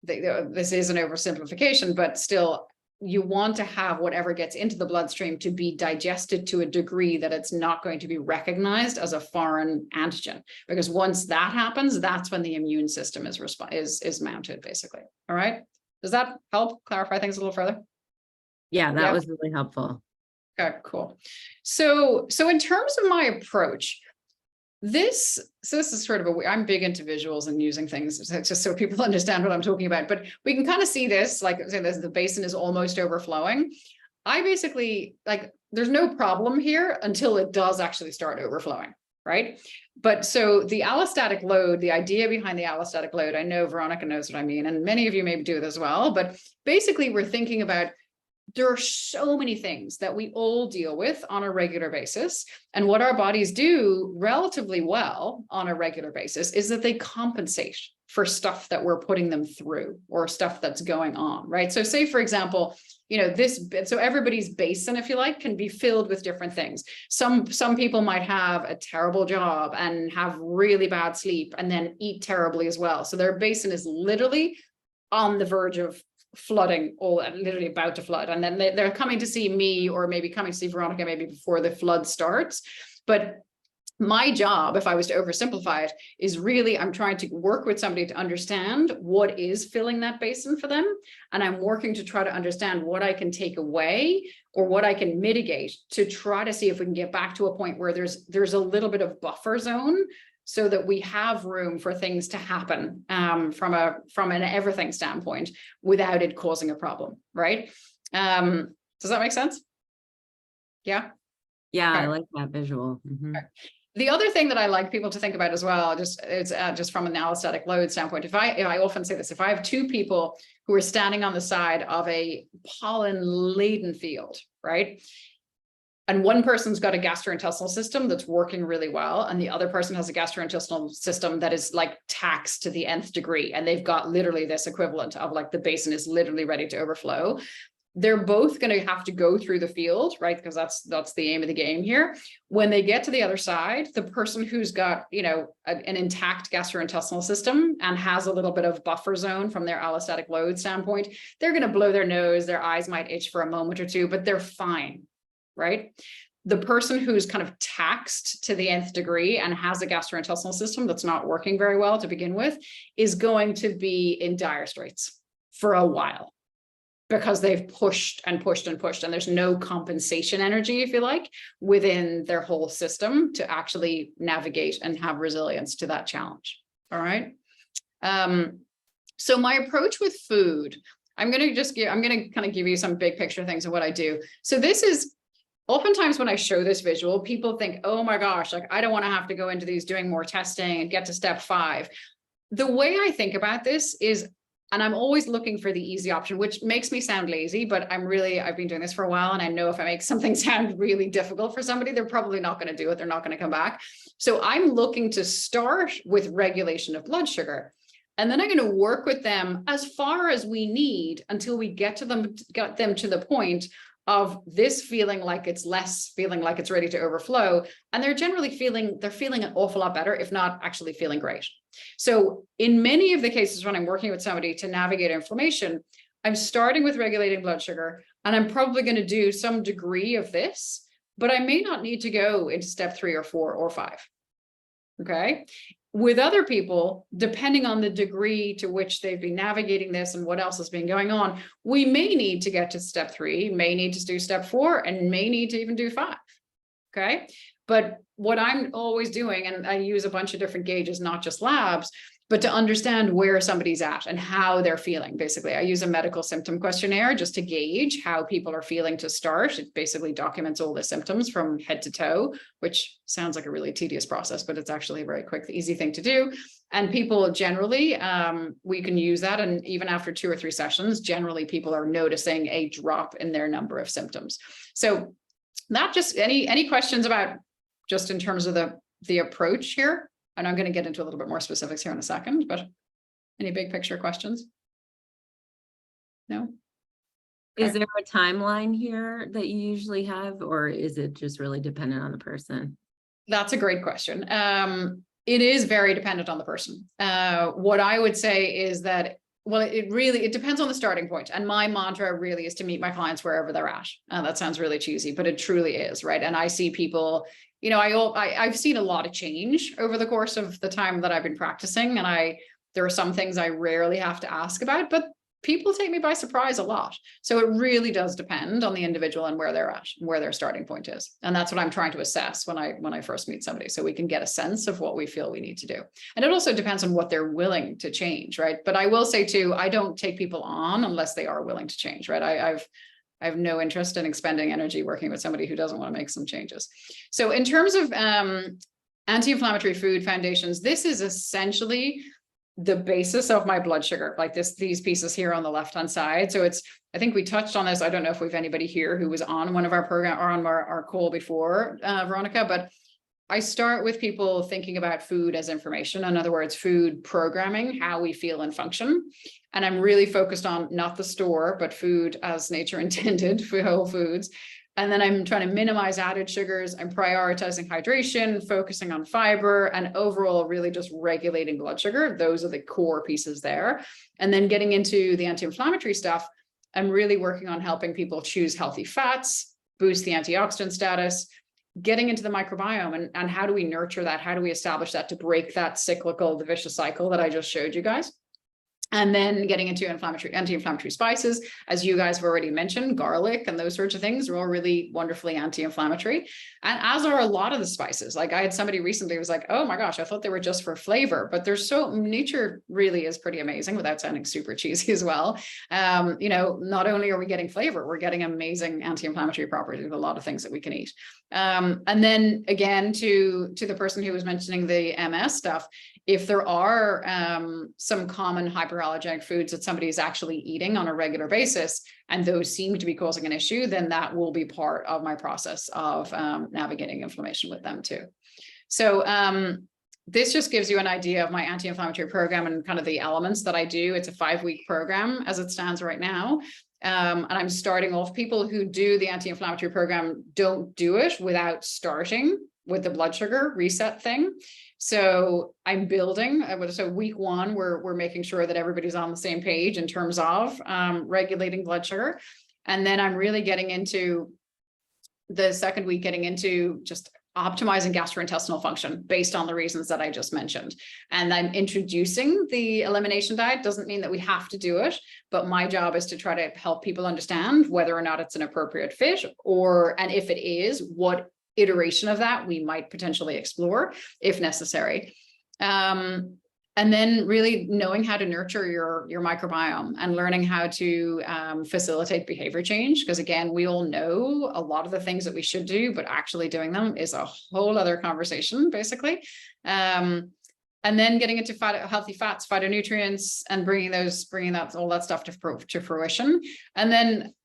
this is an oversimplification, but still, you want to have whatever gets into the bloodstream to be digested to a degree that it's not going to be recognized as a foreign antigen. Because once that happens, that's when the immune system is mounted, basically. All right. Does that help clarify things a little further? Yeah, that was really helpful. Okay, cool. So in terms of my approach, this is sort of I'm big into visuals and using things just so people understand what I'm talking about, but we can kind of see this, like say the basin is almost overflowing. I basically, like, there's no problem here until it does actually start overflowing, right? But so the allostatic load, the idea behind the allostatic load, I know Veronica knows what I mean, and many of you maybe do it as well, but basically we're thinking about, there are so many things that we all deal with on a regular basis. And what our bodies do relatively well on a regular basis is that they compensate for stuff that we're putting them through or stuff that's going on, right? So say, for example, so everybody's basin, if you like, can be filled with different things. Some people might have a terrible job and have really bad sleep and then eat terribly as well. So their basin is literally on the verge of flooding, or literally about to flood. And then they're coming to see me, or maybe coming to see Veronica maybe before the flood starts. But my job, if I was to oversimplify it, is really I'm trying to work with somebody to understand what is filling that basin for them. And I'm working to try to understand what I can take away or what I can mitigate to try to see if we can get back to a point where there's a little bit of buffer zone, so that we have room for things to happen from an everything standpoint without it causing a problem, right? Does that make sense? Yeah. Yeah, Okay. I like that visual. Mhm. Okay. The other thing that I like people to think about as well, just from an allostatic load standpoint, if I often say this, if I have two people who are standing on the side of a pollen-laden field, right? And one person's got a gastrointestinal system that's working really well, and the other person has a gastrointestinal system that is like taxed to the nth degree, and they've got literally this equivalent of like the basin is literally ready to overflow. They're both going to have to go through the field, right? Because that's the aim of the game here. When they get to the other side, the person who's got, an intact gastrointestinal system and has a little bit of buffer zone from their allostatic load standpoint, they're going to blow their nose, their eyes might itch for a moment or two, but they're fine, right? The person who's kind of taxed to the nth degree and has a gastrointestinal system that's not working very well to begin with is going to be in dire straits for a while, because they've pushed and pushed and pushed, and there's no compensation energy, if you like, within their whole system to actually navigate and have resilience to that challenge. All right. So my approach with food, I'm going to kind of give you some big picture things of what I do. So this is oftentimes when I show this visual, people think, oh my gosh, like I don't want to have to go into these doing more testing and get to step 5. The way I think about this is, and I'm always looking for the easy option, which makes me sound lazy, but I've been doing this for a while. And I know if I make something sound really difficult for somebody, they're probably not going to do it. They're not going to come back. So I'm looking to start with regulation of blood sugar. And then I'm going to work with them as far as we need until we get them to the point of this feeling like it's less, feeling like it's ready to overflow. And they're generally feeling an awful lot better, if not actually feeling great. So in many of the cases when I'm working with somebody to navigate inflammation, I'm starting with regulating blood sugar, and I'm probably going to do some degree of this, but I may not need to go into step 3 or 4 or 5. Okay. With other people, depending on the degree to which they've been navigating this and what else has been going on, we may need to get to step 3, may need to do step 4, and may need to even do 5. Okay. But what I'm always doing, and I use a bunch of different gauges, not just labs, but to understand where somebody's at and how they're feeling. Basically, I use a medical symptom questionnaire just to gauge how people are feeling to start. It basically documents all the symptoms from head to toe, which sounds like a really tedious process, but it's actually a very quick, easy thing to do. And people generally, we can use that. And even after 2 or 3 sessions, generally people are noticing a drop in their number of symptoms. So not just any questions about just in terms of the approach here. And I'm going to get into a little bit more specifics here in a second, but any big picture questions? No? Okay. Is there a timeline here that you usually have, or is it just really dependent on the person? That's a great question. It is very dependent on the person. What I would say is that, well, it depends on the starting point. And my mantra really is to meet my clients wherever they're at. That sounds really cheesy, but it truly is, right? And I see people, I've seen a lot of change over the course of the time that I've been practicing. And there are some things I rarely have to ask about, but people take me by surprise a lot. So it really does depend on the individual and where they're at and where their starting point is. And that's what I'm trying to assess when I first meet somebody, so we can get a sense of what we feel we need to do. And it also depends on what they're willing to change, right? But I will say too, I don't take people on unless they are willing to change, right? I have no interest in expending energy working with somebody who doesn't want to make some changes. So in terms of anti-inflammatory food foundations, this is essentially the basis of my blood sugar, like these pieces here on the left-hand side. So I think we touched on this. I don't know if we've anybody here who was on one of our program or on our call before, Veronica, but I start with people thinking about food as information. In other words, food programming, how we feel and function. And I'm really focused on not the store, but food as nature intended for whole foods. And then I'm trying to minimize added sugars. I'm prioritizing hydration, focusing on fiber, and overall really just regulating blood sugar. Those are the core pieces there. And then getting into the anti-inflammatory stuff, I'm really working on helping people choose healthy fats, boost the antioxidant status, getting into the microbiome and how do we nurture that? How do we establish that to break that cyclical, the vicious cycle that I just showed you guys? And then getting into anti-inflammatory spices, as you guys have already mentioned, garlic and those sorts of things are all really wonderfully anti-inflammatory. And as are a lot of the spices. Like I had somebody recently who was like, oh my gosh, I thought they were just for flavor, but nature really is pretty amazing without sounding super cheesy as well. Not only are we getting flavor, we're getting amazing anti-inflammatory properties with a lot of things that we can eat. And then again, to the person who was mentioning the MS stuff, if there are some common hyperallergenic foods that somebody is actually eating on a regular basis, and those seem to be causing an issue, then that will be part of my process of navigating inflammation with them too. So this just gives you an idea of my anti-inflammatory program and kind of the elements that I do. It's a 5-week program as it stands right now. And I'm starting off, people who do the anti-inflammatory program don't do it without starting with the blood sugar reset thing. So I'm building, so week 1, we're making sure that everybody's on the same page in terms of regulating blood sugar. And then I'm really getting into the second week, getting into just optimizing gastrointestinal function based on the reasons that I just mentioned. And I'm introducing the elimination diet. Doesn't mean that we have to do it, but my job is to try to help people understand whether or not it's an appropriate fit, and if it is, what iteration of that we might potentially explore if necessary. And then really knowing how to nurture your microbiome and learning how to facilitate behavior change. Because again, we all know a lot of the things that we should do, but actually doing them is a whole other conversation, basically. And then getting into healthy fats, phytonutrients, and bringing all that stuff to fruition. And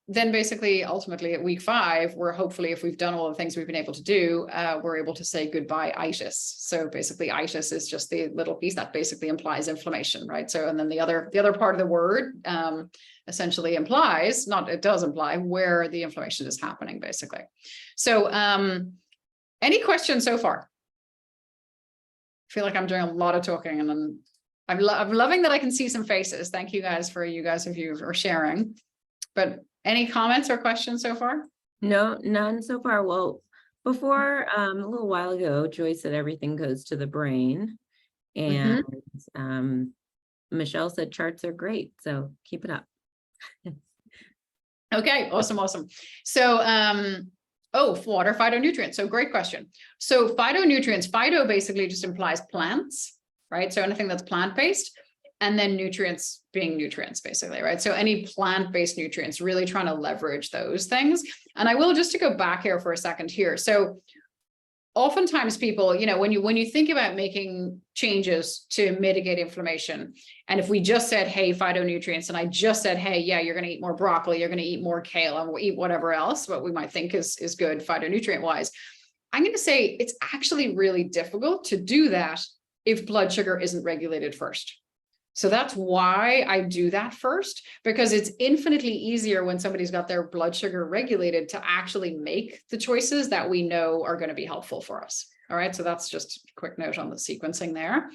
then basically, ultimately at week 5, we're hopefully, if we've done all the things we've been able to do, we're able to say goodbye itis. So basically itis is just the little piece that basically implies inflammation, right? So, and then the other part of the word essentially implies, it does imply where the inflammation is happening, basically. So any questions so far? I feel like I'm doing a lot of talking, and then I'm loving that I can see some faces. Thank you guys for sharing. But any comments or questions so far? No, none so far. Well, before a little while ago, Joyce said everything goes to the brain, and Michelle said charts are great, so keep it up. Okay, awesome. So water, phytonutrients. So great question. So phytonutrients, phyto basically just implies plants, right? So anything that's plant-based. And then nutrients being nutrients, basically, right? So any plant-based nutrients, really trying to leverage those things. And I will, just to go back here for a second here. So oftentimes people, when you think about making changes to mitigate inflammation, and if we just said, hey, phytonutrients, and I just said, hey, yeah, you're going to eat more broccoli, you're going to eat more kale, and we'll eat whatever else, what we might think is good phytonutrient wise, I'm going to say it's actually really difficult to do that if blood sugar isn't regulated first. So that's why I do that first, because it's infinitely easier when somebody's got their blood sugar regulated to actually make the choices that we know are going to be helpful for us. All right. So that's just a quick note on the sequencing there.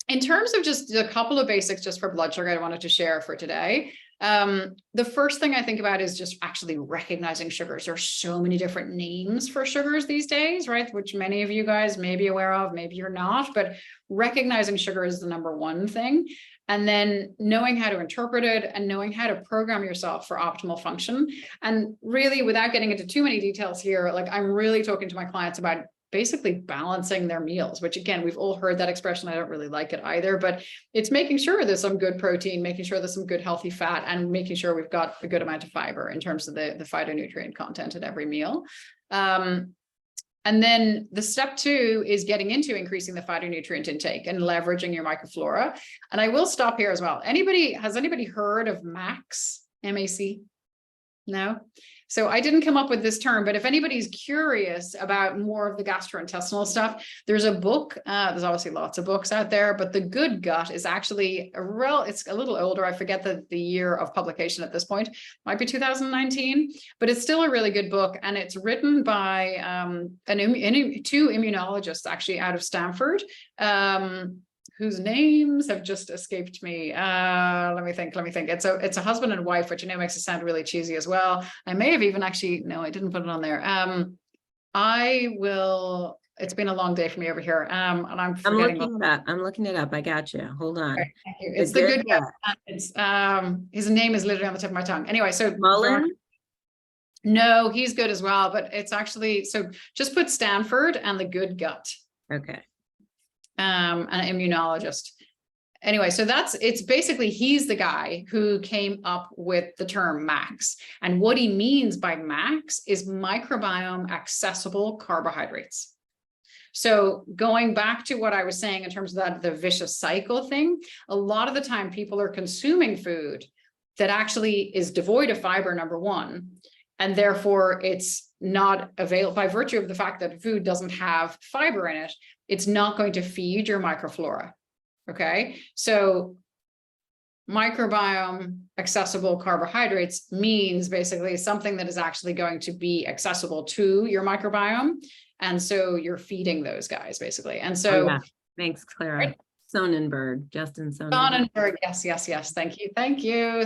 In terms of just a couple of basics just for blood sugar I wanted to share for today. The first thing I think about is just actually recognizing sugars. There are so many different names for sugars these days, right? Which many of you guys may be aware of, maybe you're not, but recognizing sugar is the number one thing. And then knowing how to interpret it and knowing how to program yourself for optimal function. And really, without getting into too many details here, like I'm really talking to my clients about basically balancing their meals, which again, we've all heard that expression. I don't really like it either, but it's making sure there's some good protein, making sure there's some good healthy fat, and making sure we've got a good amount of fiber in terms of the phytonutrient content at every meal. And then the step 2 is getting into increasing the phytonutrient intake and leveraging your microflora. And I will stop here as well. Has anybody heard of MAC? M-A-C? No? So I didn't come up with this term, but if anybody's curious about more of the gastrointestinal stuff, there's a book, there's obviously lots of books out there, but The Good Gut is actually it's a little older. I forget the year of publication at this point, might be 2019, but it's still a really good book. And it's written by two immunologists actually out of Stanford, whose names have just escaped me. Let me think. It's a husband and wife, which makes it sound really cheesy as well. I may have even no, I didn't put it on there. It's been a long day for me over here. And I'm forgetting. I'm looking it up. I got you. Hold on. Right, thank you. It's The Good Gut. It's his name is literally on the tip of my tongue. Anyway, so Mullen? No, he's good as well, but it's actually, so just put Stanford and The Good Gut. Okay. An immunologist. Anyway, so it's basically, he's the guy who came up with the term MACs. And what he means by MACs is microbiome accessible carbohydrates. So going back to what I was saying in terms of the vicious cycle thing, a lot of the time people are consuming food that actually is devoid of fiber, number one, and therefore it's not available by virtue of the fact that food doesn't have fiber in it. It's not going to feed your microflora. Okay. So microbiome accessible carbohydrates means basically something that is actually going to be accessible to your microbiome. And so you're feeding those guys basically. And so thanks, Clara. Right. Justin Sonnenberg. Yes. Thank you.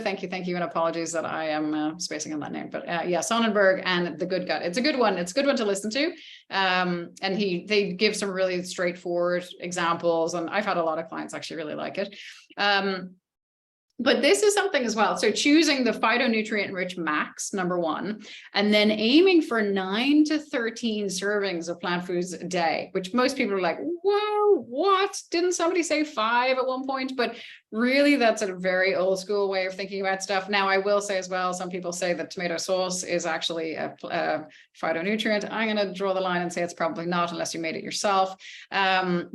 And apologies that I am spacing on that name, but yeah, Sonnenberg and The Good Gut. It's a good one. It's a good one to listen to. And they give some really straightforward examples, and I've had a lot of clients actually really like it. But this is something as well. So choosing the phytonutrient rich MACs, number one, and then aiming for 9 to 13 servings of plant foods a day, which most people are like, whoa, what? Didn't somebody say 5 at one point? But really, that's a very old school way of thinking about stuff. Now, I will say as well, some people say that tomato sauce is actually a phytonutrient. I'm going to draw the line and say it's probably not unless you made it yourself. And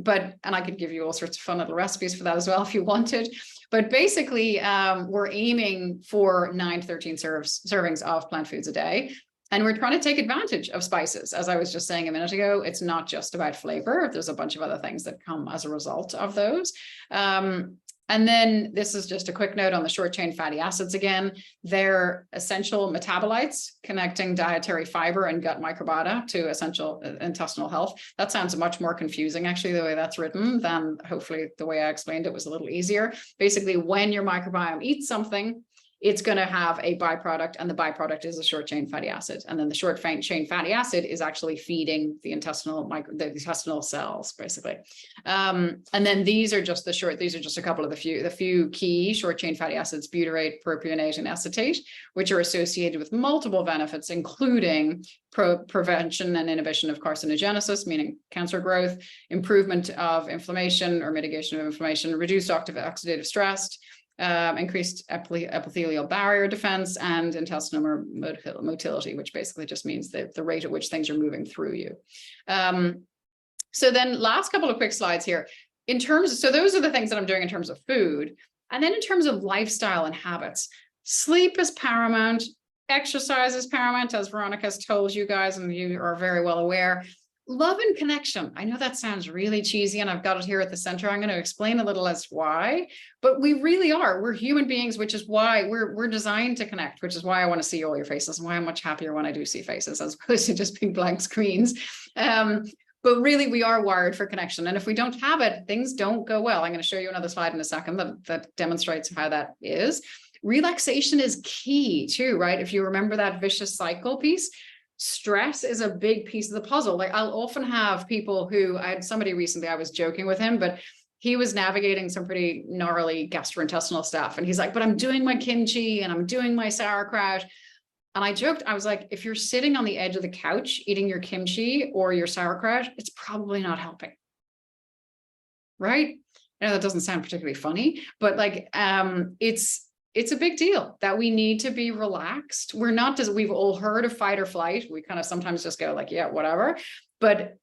I could give you all sorts of fun little recipes for that as well if you wanted. But basically, we're aiming for 9 to 13 servings of plant foods a day. And we're trying to take advantage of spices. As I was just saying a minute ago, it's not just about flavor. There's a bunch of other things that come as a result of those. And then this is just a quick note on the short chain fatty acids again. They're essential metabolites connecting dietary fiber and gut microbiota to essential intestinal health. That sounds much more confusing, actually, the way that's written, than hopefully the way I explained it was a little easier. Basically, when your microbiome eats something, it's going to have a byproduct, and the byproduct is a short chain fatty acid. And then the short chain fatty acid is actually feeding the intestinal cells, basically. And then these are just a couple of the few key short chain fatty acids: butyrate, propionate, and acetate, which are associated with multiple benefits, including prevention and inhibition of carcinogenesis, meaning cancer growth, improvement of inflammation or mitigation of inflammation, reduced oxidative stress, increased epithelial barrier defense, and intestinal motility, which basically just means the rate at which things are moving through you. So then last couple of quick slides here. So those are the things that I'm doing in terms of food. And then in terms of lifestyle and habits, sleep is paramount, exercise is paramount, as Veronica's told you guys, and you are very well aware. Love and connection. I know that sounds really cheesy, and I've got it here at the center. I'm going to explain a little as why, but we really are. We're human beings, which is why we're designed to connect, which is why I want to see all your faces, and why I'm much happier when I do see faces as opposed to just being blank screens. But really, we are wired for connection. And if we don't have it, things don't go well. I'm going to show you another slide in a second that demonstrates how that is. Relaxation is key too, right? If you remember that vicious cycle piece, stress is a big piece of the puzzle. Like, I'll often have people who, I had somebody recently, I was joking with him, but he was navigating some pretty gnarly gastrointestinal stuff. And he's like, but I'm doing my kimchi and I'm doing my sauerkraut. And I joked, I was like, if you're sitting on the edge of the couch eating your kimchi or your sauerkraut, it's probably not helping. Right? I know that doesn't sound particularly funny, but like, it's a big deal that we need to be relaxed. We're not just, we've all heard of fight or flight. We kind of sometimes just go like, yeah, whatever. But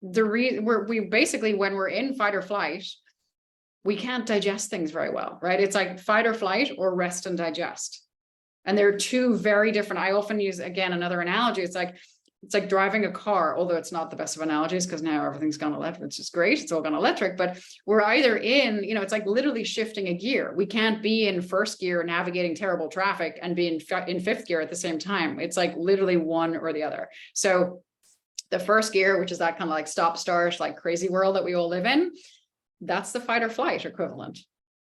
we basically, when we're in fight or flight, we can't digest things very well, right? It's like fight or flight or rest and digest. And they're two very different. I often use, again, another analogy. It's like driving a car, although it's not the best of analogies because now everything's gone electric, which is great. It's all gone electric, but we're either in, it's like literally shifting a gear. We can't be in first gear navigating terrible traffic and be in fifth gear at the same time. It's like literally one or the other. So the first gear, which is that kind of like stop start, like crazy world that we all live in, that's the fight or flight equivalent.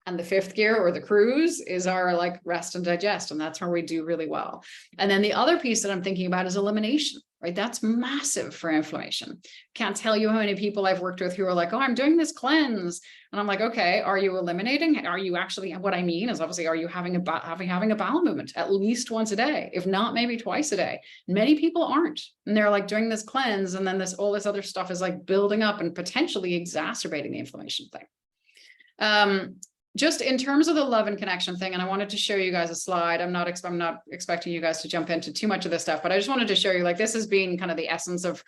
And the fifth gear or the cruise is our like rest and digest. And that's where we do really well. And then the other piece that I'm thinking about is elimination, right? That's massive for inflammation. Can't tell you how many people I've worked with who are like, oh, I'm doing this cleanse. And I'm like, okay, are you eliminating? Are you actually, what I mean is obviously, are you having a bowel movement at least once a day? If not, maybe twice a day. Many people aren't. And they're like doing this cleanse. And then all this other stuff is like building up and potentially exacerbating the inflammation thing. Just in terms of the love and connection thing, and I wanted to show you guys a slide. I'm not expecting you guys to jump into too much of this stuff, but I just wanted to show you, like, this has been kind of the essence of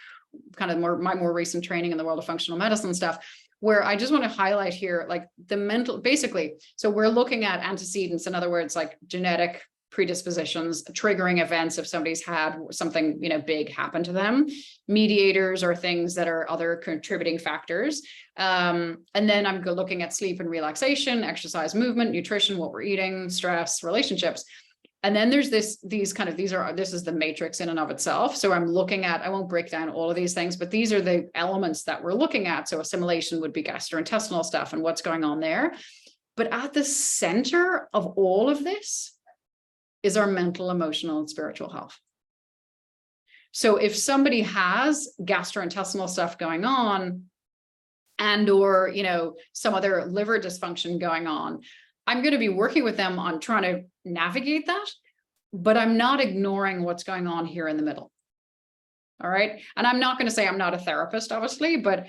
kind of my more recent training in the world of functional medicine stuff, where I just want to highlight here, like the mental, basically. So we're looking at antecedents, in other words, like genetic predispositions, triggering events if somebody's had something, big happen to them. Mediators are things that are other contributing factors. And then I'm looking at sleep and relaxation, exercise, movement, nutrition, what we're eating, stress, relationships. And then there's this is the matrix in and of itself. So I'm looking at, I won't break down all of these things, but these are the elements that we're looking at. So assimilation would be gastrointestinal stuff and what's going on there. But at the center of all of this is our mental, emotional, and spiritual health. So if somebody has gastrointestinal stuff going on and or, some other liver dysfunction going on, I'm going to be working with them on trying to navigate that, but I'm not ignoring what's going on here in the middle. All right. And I'm not going to say I'm not a therapist, obviously, but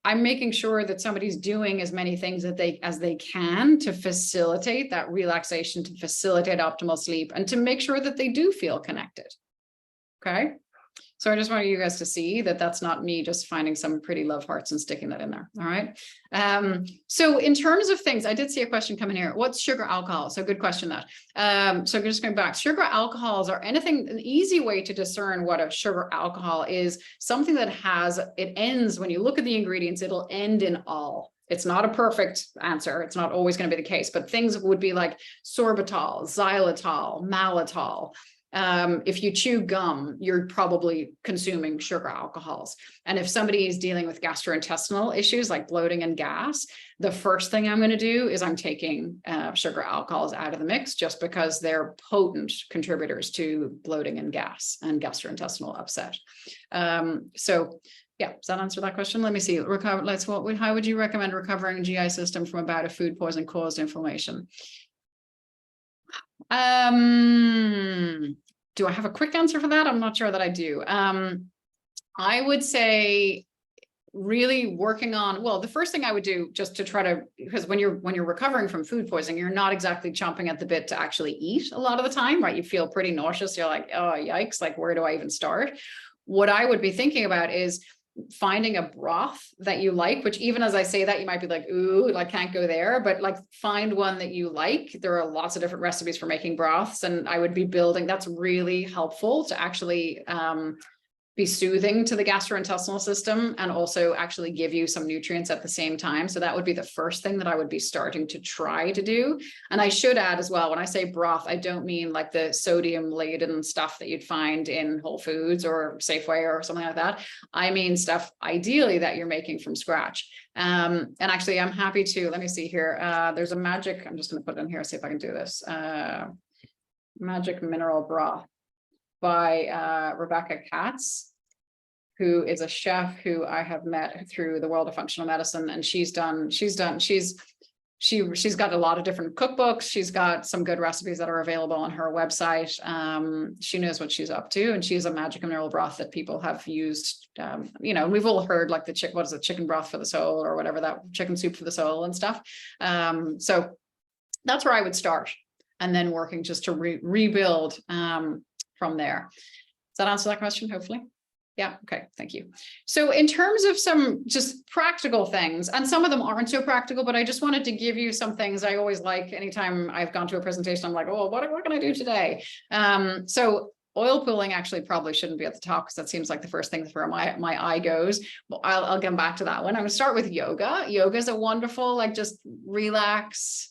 I'm making sure that somebody's doing as many things as they can to facilitate that relaxation, to facilitate optimal sleep, and to make sure that they do feel connected. Okay. So I just wanted you guys to see that that's not me just finding some pretty love hearts and sticking that in there. All right. So in terms of things, I did see a question come in here. What's sugar alcohol? So good question that. So just going back, sugar alcohols are an easy way to discern what a sugar alcohol is, something that it ends, when you look at the ingredients, it'll end in all. It's not a perfect answer. It's not always going to be the case, but things would be like sorbitol, xylitol, maltitol. If you chew gum, you're probably consuming sugar alcohols. And if somebody is dealing with gastrointestinal issues like bloating and gas, the first thing I'm going to do is I'm taking sugar alcohols out of the mix, just because they're potent contributors to bloating and gas and gastrointestinal upset. So yeah, does that answer that question? Let me see. How would you recommend recovering a GI system from a bout of food poisoning caused inflammation? Do I have a quick answer for that? I'm not sure that I do. I would say really working on, well, the first thing I would do, just to try to, because when you're recovering from food poisoning, you're not exactly chomping at the bit to actually eat a lot of the time, right? You feel pretty nauseous. You're like, oh, yikes, like, where do I even start? What I would be thinking about is finding a broth that you like, which even as I say that, you might be like, ooh, like, can't go there, but like, find one that you like. There are lots of different recipes for making broths, and I would be building, that's really helpful to actually be soothing to the gastrointestinal system and also actually give you some nutrients at the same time. So that would be the first thing that I would be starting to try to do. And I should add as well, when I say broth, I don't mean like the sodium laden stuff that you'd find in Whole Foods or Safeway or something like that. I mean stuff ideally that you're making from scratch. And actually I'm happy to, let me see here. There's a magic, I'm just going to put it in here, see if I can do this. Magic mineral broth by Rebecca Katz, who is a chef who I have met through the world of functional medicine. And she's got a lot of different cookbooks. She's got some good recipes that are available on her website. She knows what she's up to, and she's a magic mineral broth that people have used. We've all heard like the chicken broth for the soul, or whatever, that chicken soup for the soul and stuff. So that's where I would start. and then working just to rebuild from there. Does that answer that question, hopefully? Yeah, okay, thank you. So in terms of some just practical things, and some of them aren't so practical, but I just wanted to give you some things I always like. Anytime I've gone to a presentation, I'm like, oh, what can I do today? So oil pulling actually probably shouldn't be at the top, because that seems like the first thing where my eye goes. But I'll come back to that one. I'm gonna start with yoga. Yoga is a wonderful, like, just relax,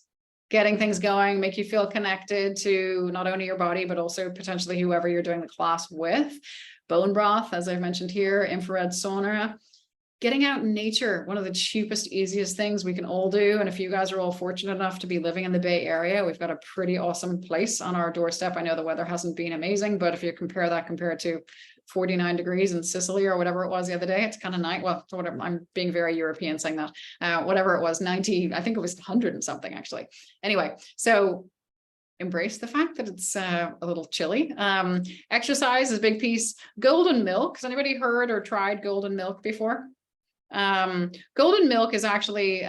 getting things going, make you feel connected to not only your body, but also potentially whoever you're doing the class with. Bone broth, as I've mentioned here, infrared sauna, getting out in nature, one of the cheapest, easiest things we can all do. And if you guys are all fortunate enough to be living in the Bay Area, we've got a pretty awesome place on our doorstep. I know the weather hasn't been amazing, but if you compare it to 49 degrees in Sicily or whatever it was the other day, it's kind of nice. Well, whatever, I'm being very European saying that, whatever it was, 90, I think it was 100 and something actually. Anyway, so embrace the fact that it's a little chilly. Exercise is a big piece. Golden milk. Has anybody heard or tried golden milk before? Golden milk is actually,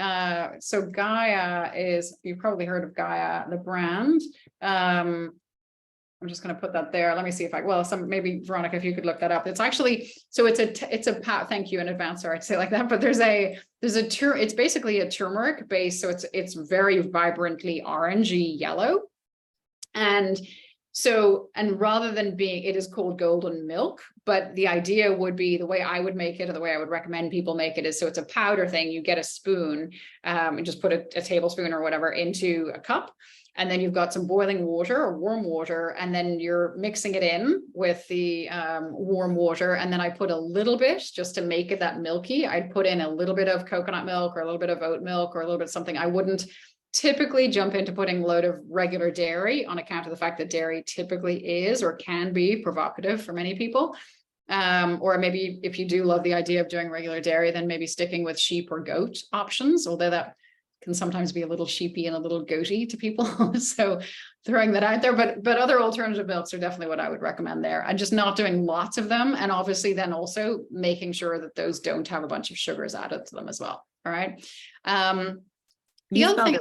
so Gaia is, you've probably heard of Gaia, the brand. I'm just going to put that there. Let me see if maybe Veronica, if you could look that up. It's actually, so thank you in advance. Sorry to say like that, but it's basically a turmeric base. So it's very vibrantly orangey yellow. And rather than it is called golden milk, but the idea would be, the way I would make it, or the way I would recommend people make it, is, so it's a powder thing. You get a spoon, and just put a tablespoon or whatever into a cup. And then you've got some boiling water or warm water, and then you're mixing it in with the warm water. And then I put a little bit, just to make it that milky, I'd put in a little bit of coconut milk or a little bit of oat milk or a little bit of something. I wouldn't typically jump into putting a load of regular dairy, on account of the fact that dairy typically is or can be provocative for many people. Or maybe if you do love the idea of doing regular dairy, then maybe sticking with sheep or goat options, although that can sometimes be a little sheepy and a little goaty to people. So throwing that out there, but other alternative milks are definitely what I would recommend there, and just not doing lots of them. And obviously then also making sure that those don't have a bunch of sugars added to them as well. All right. The other thing,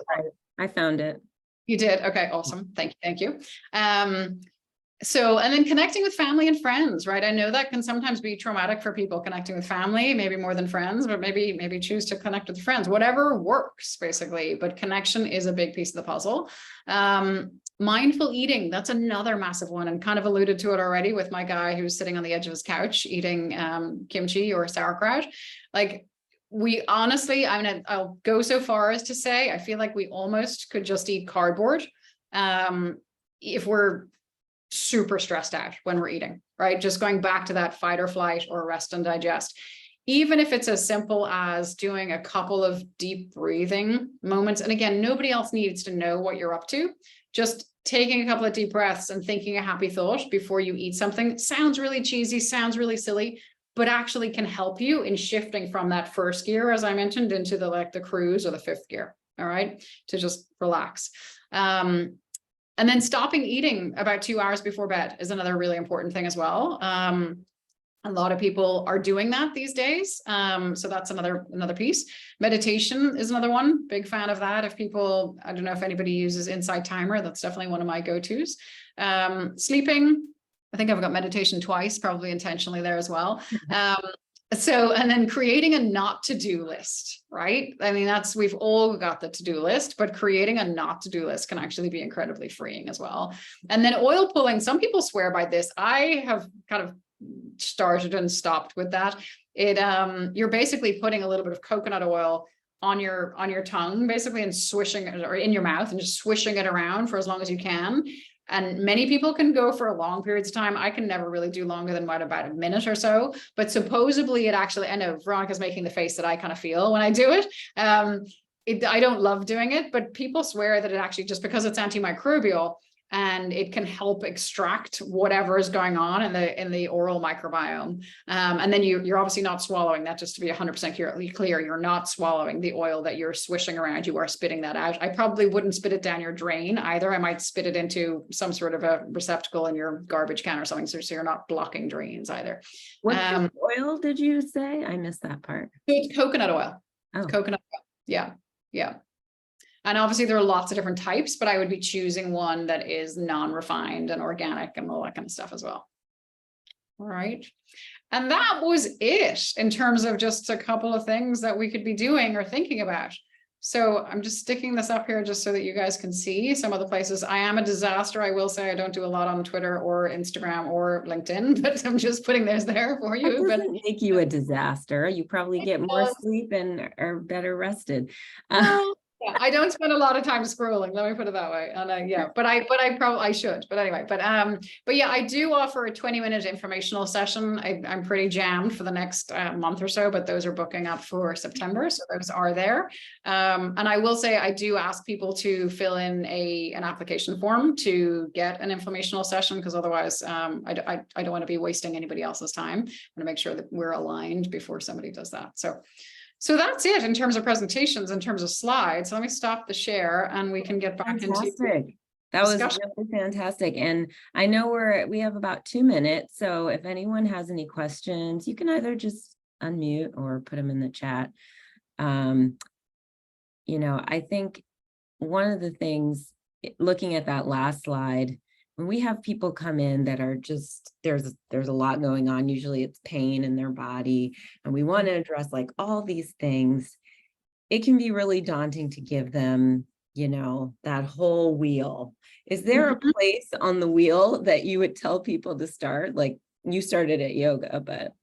I found it. You did? Okay, awesome. Thank you. So, and then connecting with family and friends, right? I know that can sometimes be traumatic for people, connecting with family, maybe more than friends, but maybe choose to connect with friends, whatever works basically. But connection is a big piece of the puzzle. Mindful eating, that's another massive one, and kind of alluded to it already with my guy who's sitting on the edge of his couch eating kimchi or sauerkraut. Like, we honestly, I'll go so far as to say, I feel like we almost could just eat cardboard if we're super stressed out when we're eating, right? Just going back to that fight or flight or rest and digest. Even if it's as simple as doing a couple of deep breathing moments. And again, nobody else needs to know what you're up to. Just taking a couple of deep breaths and thinking a happy thought before you eat something sounds really cheesy, sounds really silly, but actually can help you in shifting from that first gear, as I mentioned, into the cruise or the fifth gear. All right, to just relax. And then stopping eating about 2 hours before bed is another really important thing as well. A lot of people are doing that these days. So that's another piece. Meditation is another one. Big fan of that. If people, I don't know if anybody uses Insight Timer, that's definitely one of my go-tos. Sleeping, I think I've got meditation twice, probably intentionally there as well. And then creating a not to do list, right? I mean, we've all got the to do list, but creating a not to do list can actually be incredibly freeing as well. And then oil pulling, some people swear by this. I have kind of started and stopped with that. You're basically putting a little bit of coconut oil on your tongue, basically, and swishing it, or in your mouth, and just swishing it around for as long as you can. And many people can go for long periods of time. I can never really do longer than about a minute or so. But supposedly it actually, I know Veronica's making the face that I kind of feel when I do it. I don't love doing it, but people swear that it actually, just because it's antimicrobial, and it can help extract whatever is going on in the oral microbiome. And then you're obviously not swallowing that, just to be 100% clear, you're not swallowing the oil that you're swishing around, you are spitting that out. I probably wouldn't spit it down your drain either. I might spit it into some sort of a receptacle in your garbage can or something, so you're not blocking drains either. What oil did you say? I missed that part. It's coconut oil. Oh. Coconut oil. Yeah. And obviously there are lots of different types, but I would be choosing one that is non-refined and organic and all that kind of stuff as well. All right. And that was it in terms of just a couple of things that we could be doing or thinking about. So I'm just sticking this up here just so that you guys can see some of the places. I am a disaster. I will say I don't do a lot on Twitter or Instagram or LinkedIn, but I'm just putting those there for you. That But doesn't make you a disaster. You probably get more does. sleep and are better rested. Well, yeah, I don't spend a lot of time scrolling. Let me put it that way. And yeah, but I probably I should. But anyway, but yeah, I do offer a 20-minute informational session. I'm pretty jammed for the next month or so, but those are booking up for September, so those are there. And I will say I do ask people to fill in an application form to get an informational session, because otherwise I don't want to be wasting anybody else's time. I want to make sure that we're aligned before somebody does that. So that's it in terms of presentations, in terms of slides. So let me stop the share and we can get back Fantastic. into That was discussion. really fantastic. And I know we have about 2 minutes. So if anyone has any questions, you can either just unmute or put them in the chat. You know, I think one of the things, looking at that last slide, when we have people come in that are just, there's a lot going on, usually it's pain in their body, and we want to address like all these things, it can be really daunting to give them, you know, that whole wheel. Is there a place on the wheel that you would tell people to start? Like you started at yoga, but.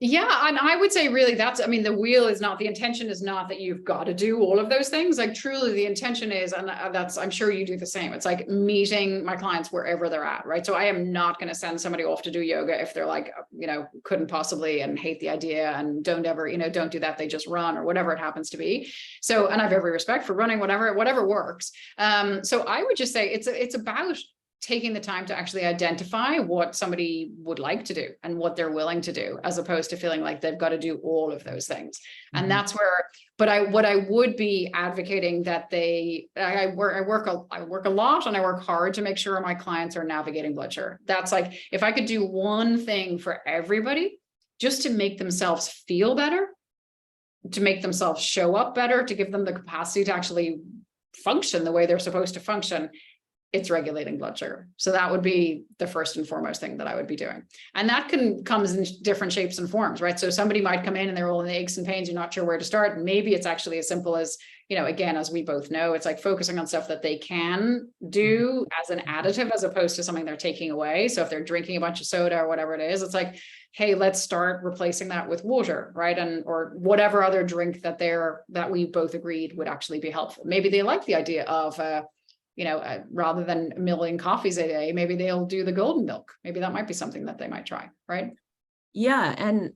Yeah, and I would say really I mean, the wheel is not, the intention is not that you've got to do all of those things. Like truly the intention is, and I'm sure you do the same. It's like meeting my clients wherever they're at, right? So I am not going to send somebody off to do yoga if they're like, you know, couldn't possibly and hate the idea and don't ever, you know, don't do that. They just run or whatever it happens to be. So, and I have every respect for running, whatever works. So I would just say it's about taking the time to actually identify what somebody would like to do and what they're willing to do, as opposed to feeling like they've got to do all of those things. And that's where, but what I would be advocating that I work a lot and I work hard to make sure my clients are navigating blood sugar. That's like, if I could do one thing for everybody, just to make themselves feel better, to make themselves show up better, to give them the capacity to actually function the way they're supposed to function, it's regulating blood sugar. So that would be the first and foremost thing that I would be doing. And that comes in different shapes and forms, right? So somebody might come in and they're all in the aches and pains, you're not sure where to start. Maybe it's actually as simple as, you know, again, as we both know, it's like focusing on stuff that they can do as an additive, as opposed to something they're taking away. So if they're drinking a bunch of soda or whatever it is, it's like, hey, let's start replacing that with water, right? And, or whatever other drink that we both agreed would actually be helpful. Maybe they like the idea of, you know, rather than a million coffees a day, maybe they'll do the golden milk. Maybe that might be something that they might try, right? Yeah. And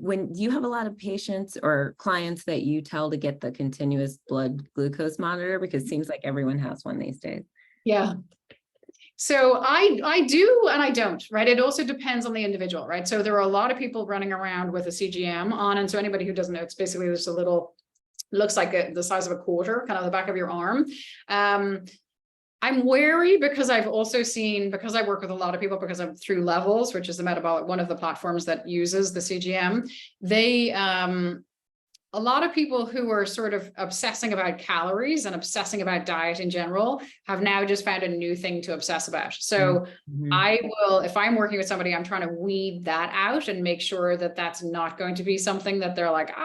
when you have a lot of patients or clients that you tell to get the continuous blood glucose monitor, because it seems like everyone has one these days. Yeah. So I do and I don't, right? It also depends on the individual, right? So there are a lot of people running around with a CGM on. And so anybody who doesn't know, it's basically just a little, looks like the size of a quarter, kind of the back of your arm. I'm wary because I've also seen, because I work with a lot of people, because I'm through Levels, which is the metabolic, one of the platforms that uses the CGM. A lot of people who are sort of obsessing about calories and obsessing about diet in general have now just found a new thing to obsess about. So I will, if I'm working with somebody, I'm trying to weed that out and make sure that that's not going to be something that they're like,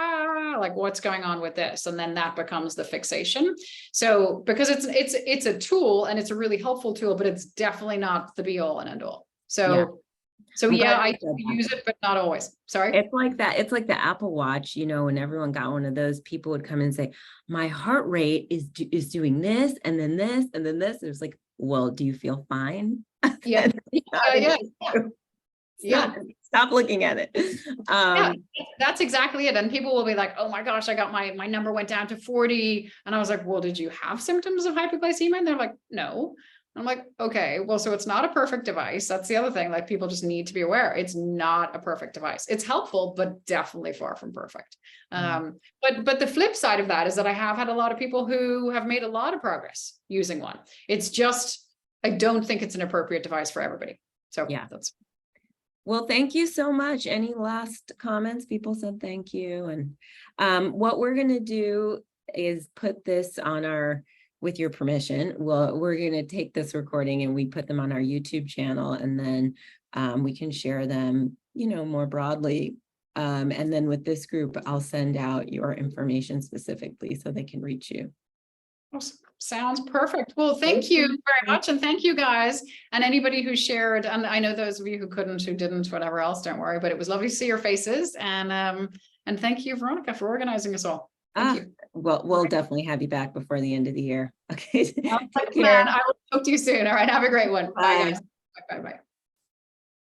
like what's going on with this? And then that becomes the fixation. So because it's a tool and it's a really helpful tool, but it's definitely not the be all and end all. So yeah, I use it, but not always. Sorry. It's like that. It's like the Apple Watch, you know, when everyone got one of those, people would come and say, my heart rate is doing this, and then this, and then this. It was like, well, do you feel fine? Yeah. Yeah. Stop looking at it. Yeah, that's exactly it. And people will be like, oh my gosh, I got my number went down to 40. And I was like, well, did you have symptoms of hypoglycemia? And they're like, no. I'm like, okay, well, so it's not a perfect device. That's the other thing. Like people just need to be aware. It's not a perfect device. It's helpful, but definitely far from perfect. But the flip side of that is that I have had a lot of people who have made a lot of progress using one. It's just, I don't think it's an appropriate device for everybody. So yeah, that's. Well, thank you so much. Any last comments? People said thank you. And what we're going to do is put this on our with your permission, we're going to take this recording and we put them on our YouTube channel, and then we can share them, more broadly. And then with this group, I'll send out your information specifically so they can reach you. Awesome. Sounds perfect. Well, thank you very much. And thank you guys. And anybody who shared, and I know those of you who couldn't, who didn't, whatever else, don't worry, but it was lovely to see your faces. And thank you, Veronica, for organizing us all. Thank you. Well, we'll definitely have you back before the end of the year. Okay. Take care. I will talk to you soon. All right. Have a great one. Bye, Bye. guys. Bye. Bye.